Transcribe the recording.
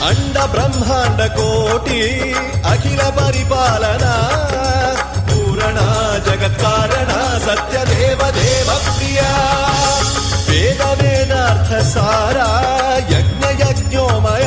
అండ బ్రహ్మాండ కోటి అఖిల పరిపాలన పూరణ జగత్కారణ సత్యదేవ దేవ ప్రియ వేద వేదార్థ సారా యజ్ఞ యజ్ఞోమయ